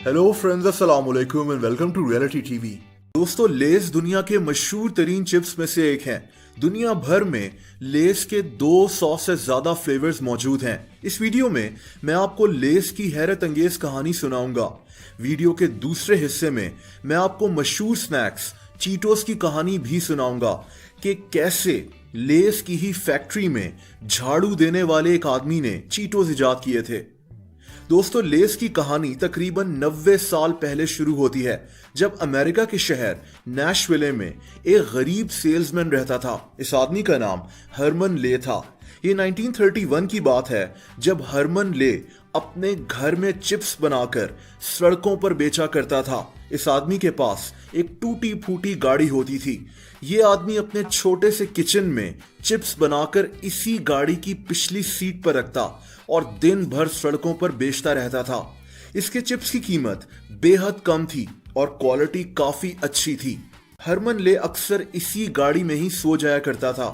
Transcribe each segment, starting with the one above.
Hello friends, अस्सलाम वालेकुम and welcome to reality TV. दोस्तों, लेस दुनिया के मशहूर तरीन चिप्स में से एक हैं। दुनिया भर में लेस के 200 से ज्यादा फ्लेवर्स मौजूद हैं। इस वीडियो में मैं आपको लेस की हैरत अंगेज कहानी सुनाऊंगा। वीडियो के दूसरे हिस्से में मैं आपको मशहूर स्नैक्स चीटोस की कहानी भी सुनाऊंगा कि कैसे लेस की ही फैक्ट्री में झाड़ू देने वाले एक आदमी ने चीटोस इजाद किए थे। दोस्तों, लेस की कहानी तकरीबन 90 साल पहले शुरू होती है, जब अमेरिका के शहर नैशविले में एक गरीब सेल्समैन रहता था। इस आदमी का नाम हरमन ले था। ये 1931 की बात है, जब हरमन ले अपने घर में चिप्स बनाकर सड़कों पर बेचा करता था। इस आदमी के पास एक टूटी फूटी गाड़ी होती थी। ये आदमी अपने छोटे से किचन में चिप्स बनाकर इसी गाड़ी की पिछली सीट पर रखता और दिन भर सड़कों पर बेचता रहता था। इसके चिप्स की कीमत बेहद कम थी और क्वालिटी काफी अच्छी थी। हरमन ले अक्सर इसी गाड़ी में ही सो जाया करता था।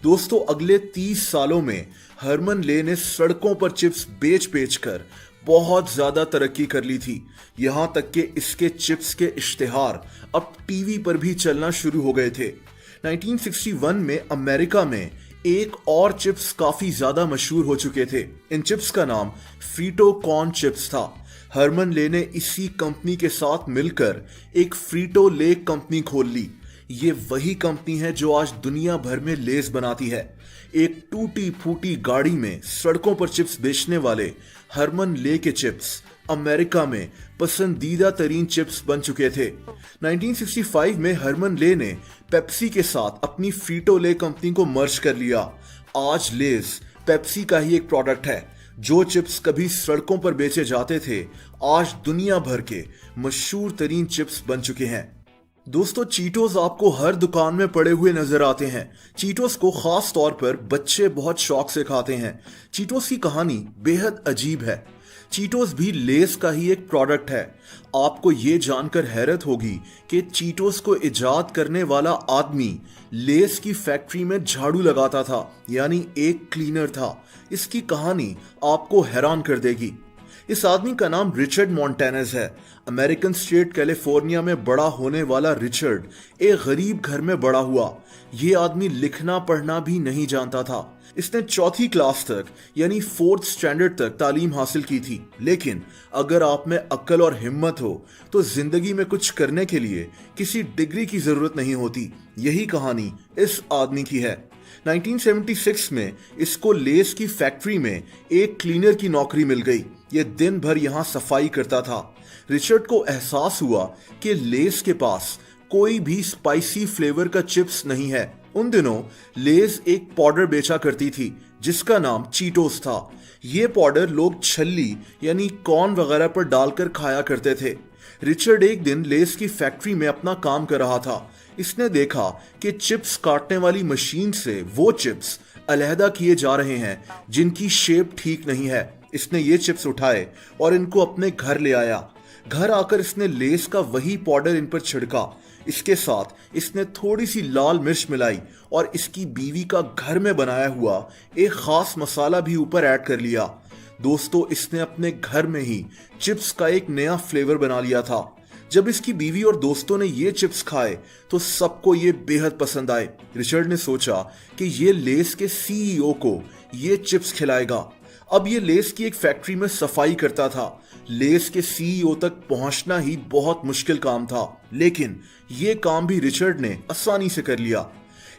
दोस्तों, अगले 30 सालों में हरमन ले ने सड़कों पर चिप्स बेच बेच कर बहुत ज्यादा तरक्की कर ली थी। यहां तक कि इसके चिप्स के इश्तिहार अब टीवी पर भी चलना शुरू हो गए थे। 1961 में अमेरिका में एक और चिप्स काफी ज्यादा मशहूर हो चुके थे। इन चिप्स का नाम फ्रीटो कॉर्न चिप्स था। हरमन ले ने इसी कंपनी के साथ मिलकर एक फ्रीटो ले कंपनी खोल ली। ये वही कंपनी है जो आज दुनिया भर में लेस बनाती है। एक टूटी फूटी गाड़ी में सड़कों पर चिप्स बेचने वाले हरमन ले के चिप्स अमेरिका में पसंदीदा तरीन चिप्स बन चुके थे। 1965 में हरमन ले ने पेप्सी के साथ अपनी फ्रीटो ले कंपनी को मर्ज कर लिया। आज लेस पेप्सी का ही एक प्रोडक्ट है। जो चिप्स कभी सड़कों पर बेचे जाते थे, आज दुनिया भर के मशहूर तरीन चिप्स बन चुके हैं। दोस्तों, चीटोस आपको हर दुकान में पड़े हुए नजर आते हैं। चीटोस को खास तौर पर बच्चे बहुत शौक से खाते हैं। चीटोस की कहानी बेहद अजीब है। चीटोस भी लेस का ही एक प्रोडक्ट है। आपको ये जानकर हैरत होगी कि चीटोस को इजाद करने वाला आदमी लेस की फैक्ट्री में झाड़ू लगाता था, यानी एक क्लीनर था। इसकी कहानी आपको हैरान कर देगी। इस आदमी का नाम रिचर्ड मोंटेनेज है। अमेरिकन स्टेट कैलिफोर्निया में बड़ा होने वाला रिचर्ड एक गरीब घर में बड़ा हुआ। ये आदमी लिखना पढ़ना भी नहीं जानता था। इसने 4th क्लास तक यानी 4th स्टैंडर्ड तक तालीम हासिल की थी। लेकिन अगर आप में अक्ल और हिम्मत हो तो जिंदगी में कुछ करने के लिए किसी डिग्री की जरूरत नहीं होती। यही कहानी इस आदमी की है। 1976 में इसको लेस की फैक्ट्री में एक क्लीनर की नौकरी मिल गई। ये दिन भर यहां सफाई करता था। रिचर्ड को एहसास हुआ कि लेस के पास कोई भी स्पाइसी फ्लेवर का चिप्स नहीं है। उन दिनों लेस एक पाउडर बेचा करती थी जिसका नाम चीटोस था। ये पाउडर लोग छल्ली यानी कॉर्न वगैरह पर डालकर खाया करते थे। रिचर्ड एक दिन लेस की फैक्ट्री में अपना काम कर रहा था। इसने देखा कि चिप्स काटने वाली मशीन से वो चिप्स अलहदा किए जा रहे हैं जिनकी शेप ठीक नहीं है। इसने ये चिप्स उठाए और इनको अपने घर ले आया। घर आकर इसने लेस का वही पाउडर इन पर छिड़का। इसके साथ इसने थोड़ी सी लाल मिर्च मिलाई और इसकी बीवी का घर में बनाया हुआ एक खास मसाला भी ऊपर ऐड कर लिया। दोस्तों, इसने अपने घर में ही चिप्स का एक नया फ्लेवर बना लिया था। जब इसकी बीवी और दोस्तों ने ये चिप्स खाए तो सबको ये बेहद पसंद आए। रिचर्ड ने सोचा कि ये लेस के सीईओ को ये चिप्स खिलाएगा। अब ये लेस की एक फैक्ट्री में सफाई करता था। लेस के सीईओ तक पहुंचना ही बहुत मुश्किल काम था, लेकिन ये काम भी रिचर्ड ने आसानी से कर लिया।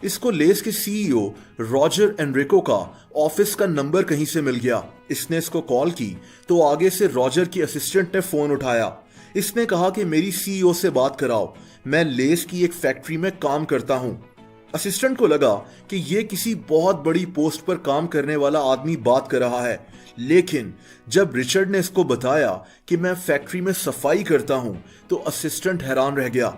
इसको लेस के सीईओ रॉजर एनरिको का ऑफिस का नंबर कहीं से मिल गया। इसने इसको कॉल की तो आगे से रॉजर की असिस्टेंट ने फोन उठाया। इसने कहा कि मेरी सीईओ से बात कराओ, मैं लेस की एक फैक्ट्री में काम करता हूं। असिस्टेंट को लगा कि यह किसी बहुत बड़ी पोस्ट पर काम करने वाला आदमी बात कर रहा है, लेकिन जब रिचर्ड ने इसको बताया कि मैं फैक्ट्री में सफाई करता हूं तो असिस्टेंट हैरान रह गया।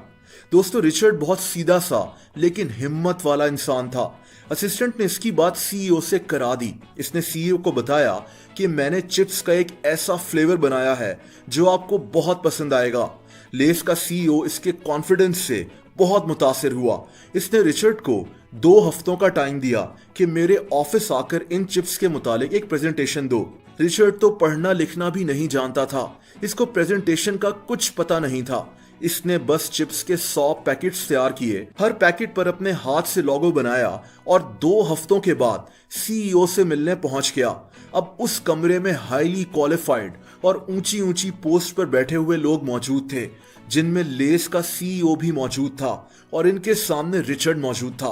दोस्तों, रिचर्ड बहुत सीधा सा लेकिन हिम्मत वाला इंसान था। असिस्टेंट ने इसकी बात सीईओ से करा दी। इसने सीईओ को बताया कि मैंने चिप्स का एक ऐसा फ्लेवर बनाया है जो आपको बहुत पसंद आएगा। लेस का सीईओ इसके कॉन्फिडेंस से बहुत मुतासिर हुआ। इसने रिचर्ड को 2 हफ्तों का टाइम दिया कि मेरे ऑफिस आकर इन चिप्स के मुतालिक एक प्रेजेंटेशन दो। रिचर्ड तो पढ़ना लिखना भी नहीं जानता था। इसको प्रेजेंटेशन का कुछ पता नहीं था। इसने बस चिप्स के 100 पैकेट्स तैयार किए, हर पैकेट पर अपने हाथ से लोगो बनाया और 2 हफ्तों के बाद सीईओ से मिलने पहुंच गया। अब उस कमरे में हाईली क्वालिफाइड और ऊंची ऊंची पोस्ट पर बैठे हुए लोग मौजूद थे, जिनमें लेस का सीईओ भी मौजूद था और इनके सामने रिचर्ड मौजूद था।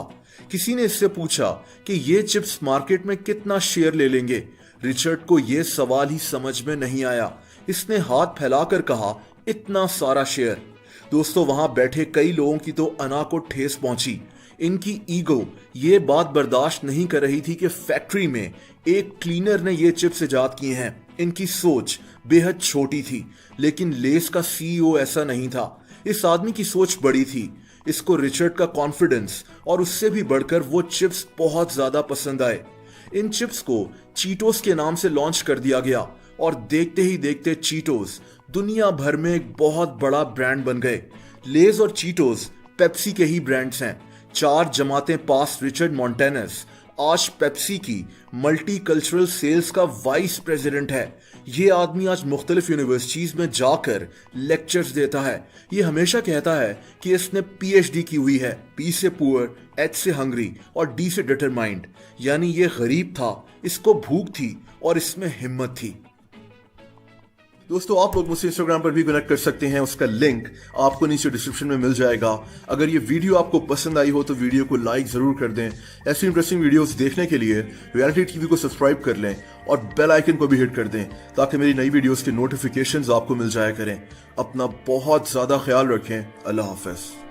किसी ने इससे पूछा कि ये चिप्स मार्केट में कितना शेयर ले लेंगे। रिचर्ड को यह सवाल ही समझ में नहीं आया। इसने हाथ फैलाकर कहा, इतना सारा शेयर। दोस्तों, वहां बैठे कई लोगों की तो अना को ठेस पहुंची। इनकी ईगो ये बात बर्दाश्त नहीं कर रही थी कि फैक्ट्री में एक क्लीनर ने ये चिप्स इजाद किए हैं। इनकी सोच बेहद छोटी थी, लेकिन लेस का सीईओ ऐसा नहीं था। इस आदमी की सोच बड़ी थी। इसको रिचर्ड का कॉन्फिडेंस और उससे भी बढ़कर वो चिप्स बहुत ज्यादा पसंद आए। इन चिप्स को चीटोस के नाम से लॉन्च कर दिया गया और देखते ही देखते चीटोस दुनिया भर में एक बहुत बड़ा ब्रांड बन गए। लेज और चीटोस पेप्सी के ही ब्रांड्स हैं। 4 जमातें पास रिचर्ड मोंटेनस आज पेप्सी की मल्टी कल्चरल सेल्स का वाइस प्रेसिडेंट है। ये आदमी आज मुख्तलिफ यूनिवर्सिटीज में जाकर लेक्चर्स देता है। ये हमेशा कहता है कि इसने पीएचडी की हुई है। पी से पुअर, एच से हंग्री और डी से डिटरमाइंड, यानी ये गरीब था, इसको भूख थी और इसमें हिम्मत थी। दोस्तों, आप लोग मुझसे इंस्टाग्राम पर भी कनेक्ट कर सकते हैं। उसका लिंक आपको नीचे डिस्क्रिप्शन में मिल जाएगा। अगर ये वीडियो आपको पसंद आई हो तो वीडियो को लाइक जरूर कर दें। ऐसी इंटरेस्टिंग वीडियोस देखने के लिए रियलिटी टीवी को सब्सक्राइब कर लें और बेल आइकन को भी हिट कर दें, ताकि मेरी नई वीडियोस के नोटिफिकेशंस आपको मिल जाया करें। अपना बहुत ज्यादा ख्याल रखें। अल्लाह हाफिज।